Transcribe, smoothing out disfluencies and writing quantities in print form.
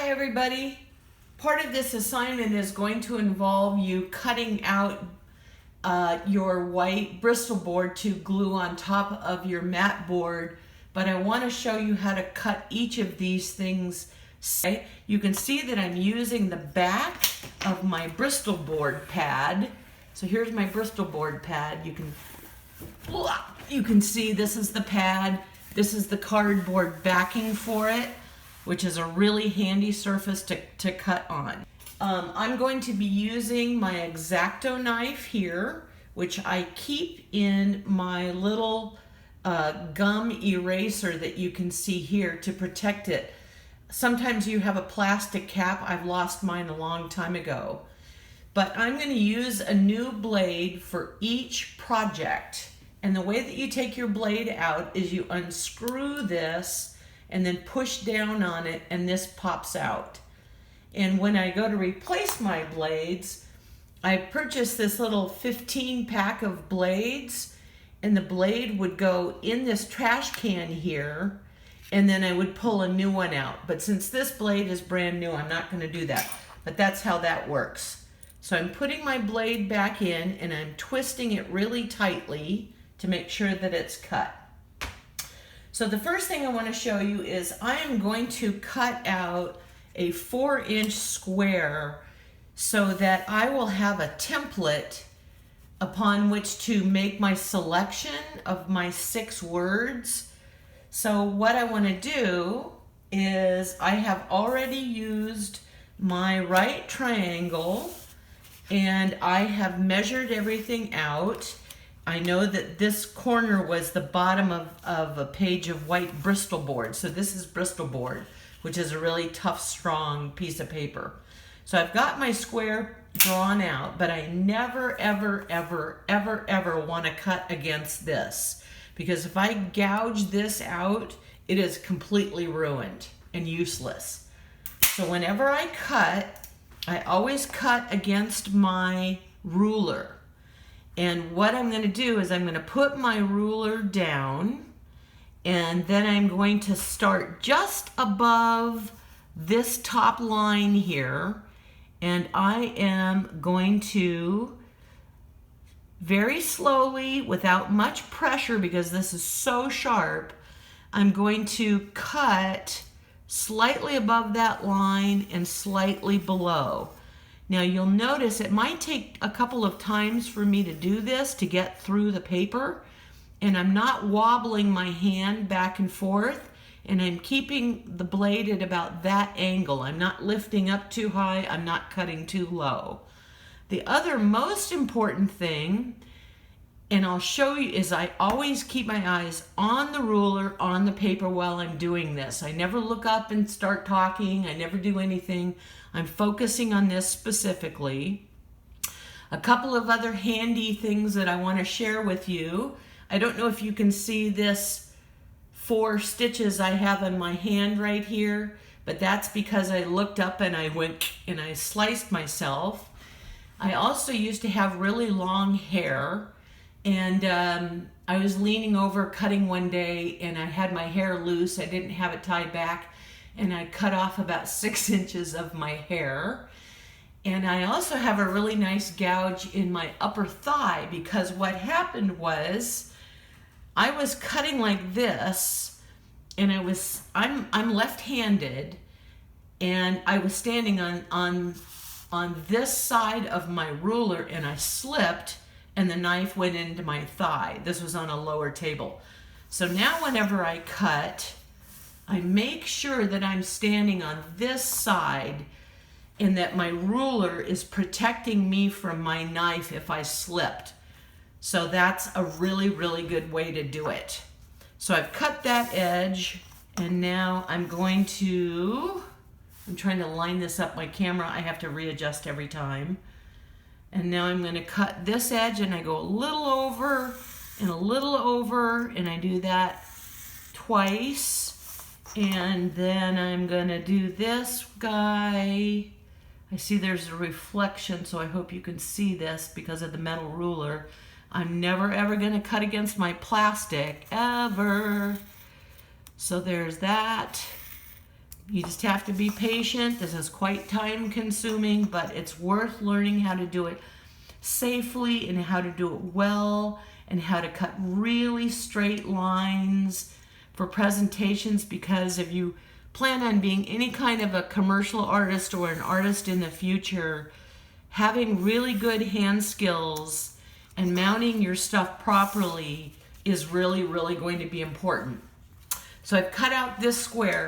Hi everybody. Part of this assignment is going to involve you cutting out your white Bristol board to glue on top of your matte board, but I want to show you how to cut each of these things. You can see that I'm using the back of my Bristol board pad. So here's my Bristol board pad. You can see this is the pad. This is the cardboard backing for it, which is a really handy surface to cut on. I'm going to be using my X-Acto knife here, which I keep in my little gum eraser that you can see here to protect it. Sometimes you have a plastic cap. I've lost mine a long time ago. But I'm going to use a new blade for each project. And the way that you take your blade out is you unscrew this and then push down on it, and this pops out. And when I go to replace my blades, I purchased this little 15 pack of blades, and the blade would go in this trash can here, and then I would pull a new one out. But since this blade is brand new, I'm not going to do that. But that's how that works. So I'm putting my blade back in, and I'm twisting it really tightly to make sure that it's cut. So the first thing I want to show you is I am going to cut out a 4-inch square so that I will have a template upon which to make my selection of my 6 words. So what I want to do is I have already used my right triangle and I have measured everything out. I know that this corner was the bottom of a page of white Bristol board. So this is Bristol board, which is a really tough, strong piece of paper. So I've got my square drawn out, but I never, ever, ever, ever, ever want to cut against this. Because if I gouge this out, it is completely ruined and useless. So whenever I cut, I always cut against my ruler. And what I'm going to do is I'm going to put my ruler down, and then I'm going to start just above this top line here, and I am going to very slowly, without much pressure because this is so sharp, I'm going to cut slightly above that line and slightly below. Now you'll notice it might take a couple of times for me to do this to get through the paper, and I'm not wobbling my hand back and forth, and I'm keeping the blade at about that angle. I'm not lifting up too high, I'm not cutting too low. The other most important thing, and I'll show you, is I always keep my eyes on the ruler, on the paper while I'm doing this. I never look up and start talking. I never do anything. I'm focusing on this specifically. A couple of other handy things that I want to share with you. I don't know if you can see this 4 stitches I have in my hand right here, but that's because I looked up and I went and I sliced myself. I also used to have really long hair, and I was leaning over cutting one day and I had my hair loose. I didn't have it tied back, and I cut off about 6 inches of my hair. And I also have a really nice gouge in my upper thigh because what happened was I was cutting like this, and I'm left-handed, and I was standing on this side of my ruler, and I slipped and the knife went into my thigh. This was on a lower table. So now whenever I cut, I make sure that I'm standing on this side and that my ruler is protecting me from my knife if I slipped. So that's a really, really good way to do it. So I've cut that edge, and now I'm trying to line this up. My camera, I have to readjust every time. And now I'm going to cut this edge, and I go a little over and a little over, and I do that twice. And then I'm going to do this guy. I see there's a reflection, so I hope you can see this because of the metal ruler. I'm never ever going to cut against my plastic, ever. So there's that. You just have to be patient. This is quite time consuming, but it's worth learning how to do it safely and how to do it well and how to cut really straight lines for presentations, because if you plan on being any kind of a commercial artist or an artist in the future, having really good hand skills and mounting your stuff properly is really, really going to be important. So I've cut out this square.